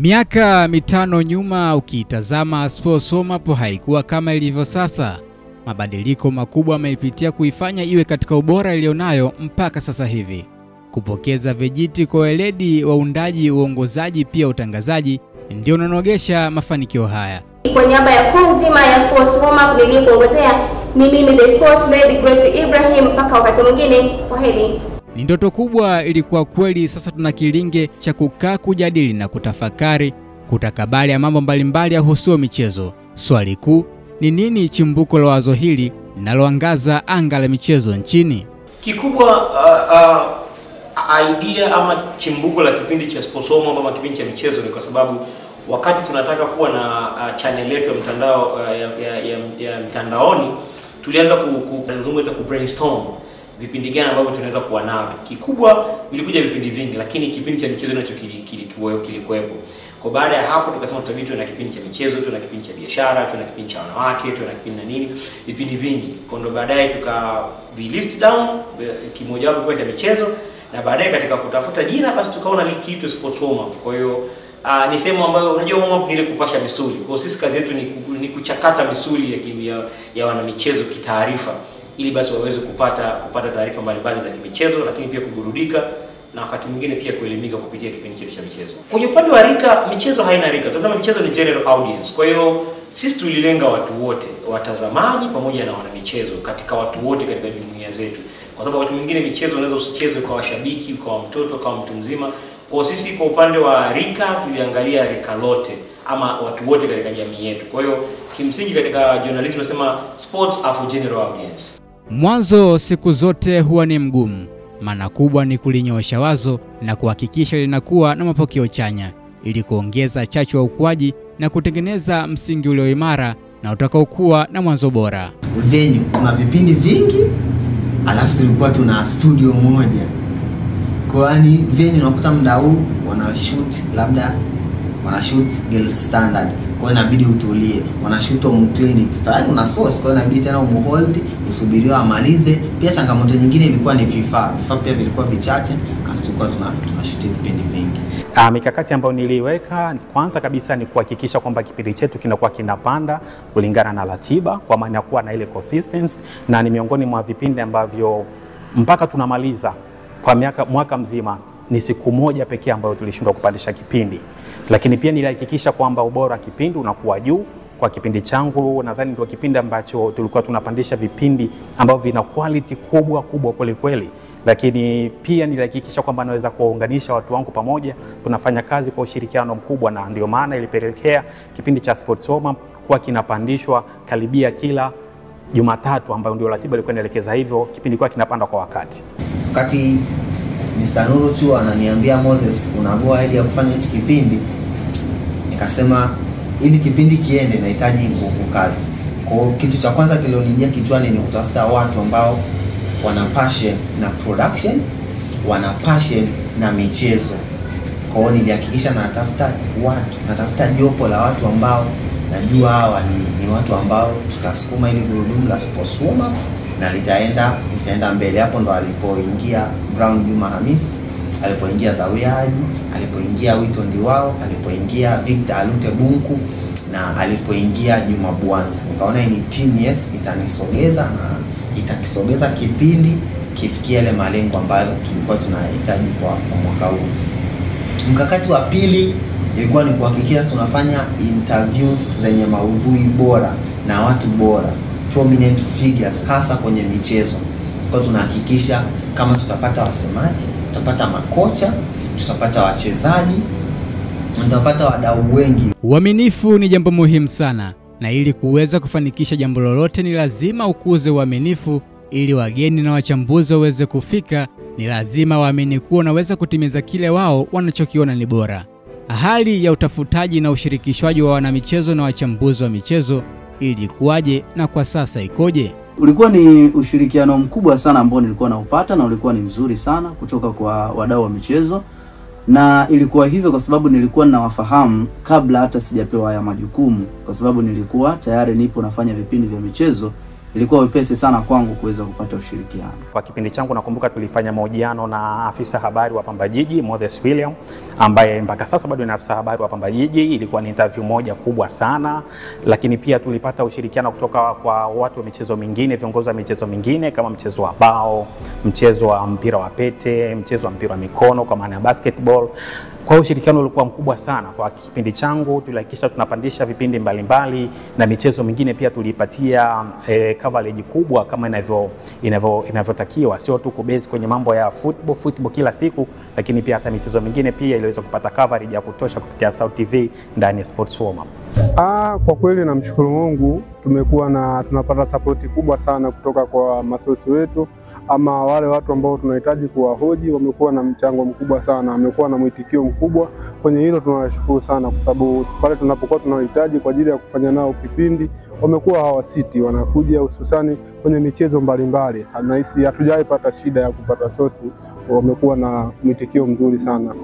Miaka mitano nyuma ukitazama Sports Warm Up haikuwa kama ilivyo sasa. Mabadiliko makubwa yameipitia kuifanya iwe katika ubora ilionayo mpaka sasa hivi. Kupokeza vijiti kwa weledi wa uundaji, uongozaji pia utangazaji ndio unanogesha mafanikio haya. Kwa niaba ya crew nzima ya Sports Warm Up nilikuongozea ni mimi the Sports Lady Grace Ibrahim, mpaka wakati mwingine, kwaheri. Ni ndoto kubwa ilikuwa kweli, sasa tuna kilinge cha kukaa kujadili na kutafakari kutakabali ya mambo mbalimbali ya husuo michezo. Swali kuu ni nini chimbuko la wazo hili linaloangaza anga la michezo nchini? Kikubwa idea ama chimbuko la kipindi cha Sports Warm Up ama kipindi cha michezo ni kwa sababu wakati tunataka kuwa na channel yetu ya mtandao ya mtandaoni, tulianza kuzungumza ku brainstorm vipindi gani ambavyo tunaweza kuwa navyo. Kikubwa vilikuja vipindi vingi, lakini kipindi cha michezo nacho kilikuwepo. Kwa baada ya hapo tukasema tutabidi na kipindi cha michezo, tuna kipindi cha biashara, tuna kipindi cha wanawake, tuna kipindi na nini, vipindi vingi. Kwa ndo baadaye list down kimoja wapo kwa cha michezo, na baadaye katika kutafuta jina basi tukaona ni kitu Sports Warm Up. Kwa hiyo ni sehemu ambayo unajua warm up ni ile kupasha misuli. Kwa hiyo sisi kazi yetu ni kuchakata misuli ya wana michezo kitaarifa, ili basi waweze kupata taarifa mbalimbali za kimichezo, lakini pia kuburudika na wakati mwingine pia kuelimika kupitia kipindi chetu cha michezo. Kwenye upande wa rika, michezo haina rika. Tazama, michezo ni general audience. Kwa hiyo sisi tulilenga watu wote, watazamaji pamoja na wana michezo, katika watu wote katika jumuiya zetu. Kwa sababu wakati mwingine michezo unaweza usicheze kwa washabiki, kwa mtoto, kwa mtu mzima. Kwa sisi kwa upande wa rika tuliangalia rika lote ama watu wote katika jamii yetu. Kwa hiyo kimsingi katika journalism tunasema sports are for general audience. Mwanzo siku zote huwa ni mgumu. Maana kubwa ni kulinyoosha wazo na kuhakikisha linakuwa na mapokeo chanya, ili kuongeza chachu ya ukuaji na kutengeneza msingi ulio imara na utakaokuwa na mwanzo bora. Venue kuna vipindi vingi, alafu tulikuwa tuna studio moja. Kwani venue unakuta muda huu wanashoot girls standard, kwa hiyo inabidi utulie. Wanashoot home clinic, tayari una source, kwa hiyo inabidi tena umhold usubiriwe amalize. Pia changamoto nyingine ilikuwa ni vifaa pia vilikuwa vichache, afu tulikuwa tunashoot vipindi vingi. Mikakati ambayo niliweka kwanza kabisa ni kuhakikisha kwamba kipindi chetu kinakuwa kinapanda kulingana na ratiba, kwa maana ya kuwa na ile consistency, na ni miongoni mwa vipindi ambavyo mpaka tunamaliza kwa mwaka mzima ni siku moja pekee ambayo tulishindwa kupandisha kipindi. Lakini pia nilihakikisha kwamba ubora wa kipindi unakuwa juu. Kwa kipindi changu nadhani ndio kipindi ambacho tulikuwa tunapandisha vipindi ambavyo vina quality kubwa kweli kweli. Lakini pia nilihakikisha kwamba naweza kuwaunganisha watu wangu pamoja, tunafanya kazi kwa ushirikiano mkubwa, na ndio maana ilipelekea kipindi cha Sports Warm Up kuwa kinapandishwa karibia kila Jumatatu, ambayo ndio ratiba ilikuwa inaelekeza hivyo, kipindi kwa kinapanda kwa wakati. Wakati Mr. Nuru tu ananiambia Moses unago idea ya kufanya hichi kipindi, nikasema ili kipindi kiende nahitaji nguvu kazi. Kwa kitu cha kwanza kilionijia kichwani ni kutafuta watu ambao wana passion na production, wana passion na michezo. Kwa hiyo nilihakikisha natafuta jopo la watu ambao najua hawa ni watu ambao tutasukuma ili gurudumu la Sports Warm Up na litaenda mbele. Hapo ndo alipoingia Brown Juma Hamis, alipoingia Zawia Haji, alipoingia Wito Ndiwao, alipoingia Victor Alute Bunku, na alipoingia Juma Buanza. Nikaona ni team itanisogeza na itakisogeza kipindi kifikia ile malengo ambayo tulikuwa tunahitaji kwa mwaka huu. Mkakati wa pili ilikuwa ni kuhakikisha tunafanya interviews zenye maudhui bora na watu bora, prominent figures, hasa kwenye michezo. Kwa tunahakikisha kama tutapata wasemaji, tutapata makocha, tutapata wachezaji, tutapata wadau wengi. Uaminifu ni jambo muhimu sana, na ili kuweza kufanikisha jambo lolote ni lazima ukuze uaminifu. Ili wageni na wachambuzi waweze kufika, ni lazima waamini kuwa unaweza kutimiza kile wao wanachokiona ni bora. Hali ya utafutaji na ushirikishwaji wa wanamichezo na wachambuzi wa michezo ilikuwaje na kwa sasa ikoje? Ulikuwa ni ushirikiano mkubwa sana ambao nilikuwa naupata, na ulikuwa ni mzuri sana kutoka kwa wadau wa michezo. Na ilikuwa hivyo kwa sababu nilikuwa ninawafahamu kabla hata sijapewa haya majukumu, kwa sababu nilikuwa tayari nipo nafanya vipindi vya michezo ilikuwa wepesi sana kwangu kuweza kupata ushirikiano. Kwa kipindi changu nakumbuka tulifanya mahojiano na afisa habari wa Pamba Jiji Moses William, ambaye mpaka sasa bado ni afisa habari wa Pamba Jiji. Ilikuwa ni interview moja kubwa sana, lakini pia tulipata ushirikiano kutoka kwa watu wa michezo mingine, viongozi wa michezo mingine kama mchezo wa bao, mchezo wa mpira wa pete, mchezo wa mpira wa mikono kwa maana ya basketball. Kwa ushirikiano ulikuwa mkubwa sana. Kwa kipindi changu tulihakikisha tunapandisha vipindi mbalimbali na michezo mingine pia tulipatia coverage kubwa kama inavyotakiwa, sio tu kubase kwenye mambo ya football kila siku, lakini pia hata michezo mingine pia iliweza kupata coverage ya kutosha kupitia South TV ndani ya Sports Warm Up. Kwa kweli namshukuru Mungu, tunapata support kubwa sana kutoka kwa masosi wetu ama wale watu ambao tunahitaji kuwahoji. Wamekuwa na mchango mkubwa sana, wamekuwa na mwitikio mkubwa kwenye hilo. Tunawashukuru sana kwa sababu pale tunapokuwa tunahitaji kwa ajili ya kufanya nao kipindi, wamekuwa hawasiti, wanakuja hususani kwenye michezo mbalimbali. Nahisi hatujaipata shida ya kupata sosi, wamekuwa na mwitikio mzuri sana.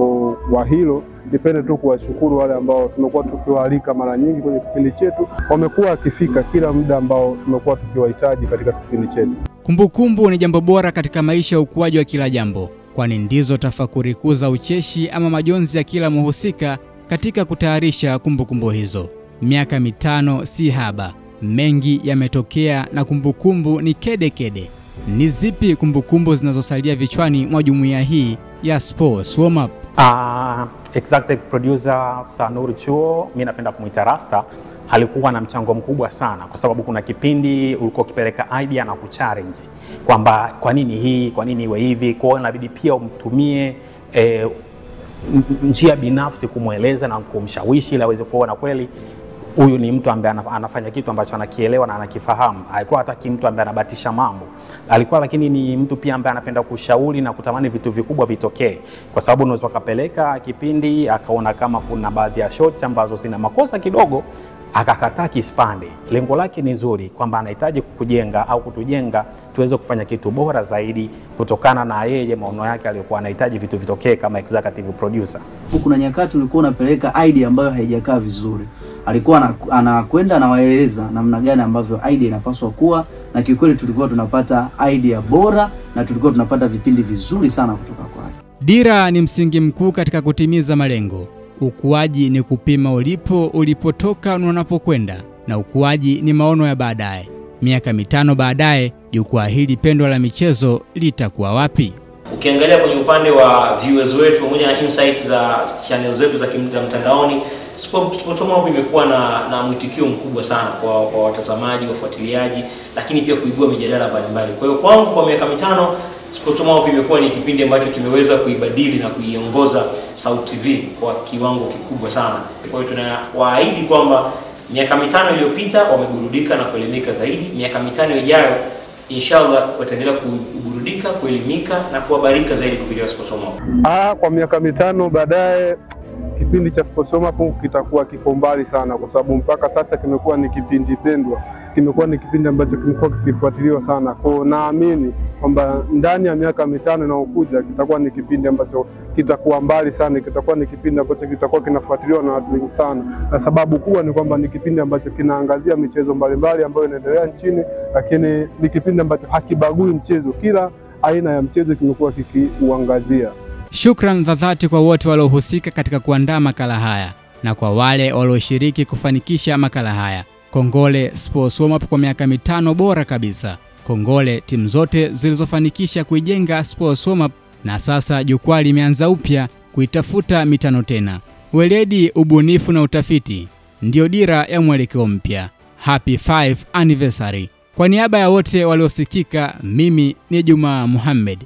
Kwa hilo nipende tu kuwashukuru wale ambao tumekuwa tukiwaalika mara nyingi kwenye kipindi chetu, wamekuwa akifika kila muda ambao tumekuwa tukiwahitaji katika kipindi chetu. Kumbukumbu ni jambo bora katika maisha ya ukuaji wa kila jambo, kwani ndizo tafakuri kuu za ucheshi ama majonzi ya kila mhusika katika kutayarisha kumbukumbu hizo. Miaka 5 si haba, mengi yametokea na kumbukumbu ni kede kede. Ni zipi kumbukumbu zinazosalia vichwani mwa jumuiya hii ya Sports Warm Up? Executive producer Sanuru Chuo, mimi napenda kumuita Rasta, alikuwa na mchango mkubwa sana kwa sababu kuna kipindi ulikuwa ukipeleka idea na kuchallenge kwamba kwa nini hii, kwa nini iwe hivi. Kwa hiyo inabidi pia umtumie njia binafsi kumweleza na kumshawishi ili aweze kuona kweli huyu ni mtu ambaye anafanya kitu ambacho anakielewa na anakifahamu. Alikuwa hataki mtu ambaye anabatisha mambo. Alikuwa lakini ni mtu pia ambaye anapenda kushauri na kutamani vitu vikubwa vitokee. Kwa sababu unaweza kupeleka kipindi akaona kama kuna baadhi ya shots ambazo zina makosa kidogo, akakataa kispande. Lengo lake ni nzuri kwamba anahitaji kukujenga au kutujenga tuweze kufanya kitu bora zaidi kutokana na yeye maono yake aliyokuwa anahitaji vitu vitokee kama executive producer. Kuna nyakati ulikuwa unapeleka idea ambayo haijakaa vizuri. Alikuwa anakwenda na waeleza namna gani ambavyo idea inapaswa kuwa, na kikweli tulikuwa tunapata idea bora na tulikuwa tunapata vipindi vizuri sana kutoka kwake. Dira ni msingi mkuu katika kutimiza malengo. Ukuaji ni kupima ulipotoka na unapokwenda, na ukuaji ni maono ya baadaye. Miaka 5 baadaye, jukwaa hili pendwa la michezo litakuwa wapi? Ukiangalia kwenye upande wa viewers wetu pamoja na insight za channel zetu za mtandaoni, Sports Warm Up imekuwa na mwitikio mkubwa sana kwa watazamaji, wafuatiliaji, lakini pia kuibua mijadala mbalimbali. Kwa hiyo kwangu kwa miaka 5 Sports Warm Up imekuwa ni kipindi ambacho kimeweza kuibadili na kuiongoza South TV kwa kiwango kikubwa sana. Kwa hiyo tunawaahidi kwamba miaka 5 iliyopita wameburudika na kuelimika zaidi. Miaka 5 ijayo inshallah wataendelea kuburudika, kuelimika na kuhabarika zaidi kupitia Sports Warm Up. Kwa miaka 5 baadaye kipindi cha Sports Warm Up kitakuwa kiko mbali sana, kwa sababu mpaka sasa kimekuwa ni kipindi pendwa, kimekuwa ni kipindi ambacho kimekuwa kikifuatiliwa sana. Kwa naamini kwamba ndani ya miaka 5 inayokuja kitakuwa ni kipindi ambacho kitakuwa mbali sana, kitakuwa ni kipindi ambacho kitakuwa kinafuatiliwa na watu wengi sana. Na sababu kubwa ni kwamba ni kipindi ambacho kinaangazia michezo mbalimbali ambayo inaendelea nchini, lakini ni kipindi ambacho hakibagui mchezo, kila aina ya mchezo kimekuwa kikiuangazia. Shukran za dhati kwa wote waliohusika katika kuandaa makala haya na kwa wale walioshiriki kufanikisha makala haya. Kongole Sports Warm Up kwa miaka 5 bora kabisa. Kongole timu zote zilizofanikisha kuijenga Sports Warm Up, na sasa jukwaa limeanza upya kuitafuta mitano tena. Weledi, ubunifu na utafiti ndio dira ya mwelekeo mpya. Happy 5th anniversary. Kwa niaba ya wote waliosikika, mimi ni Juma Muhammad.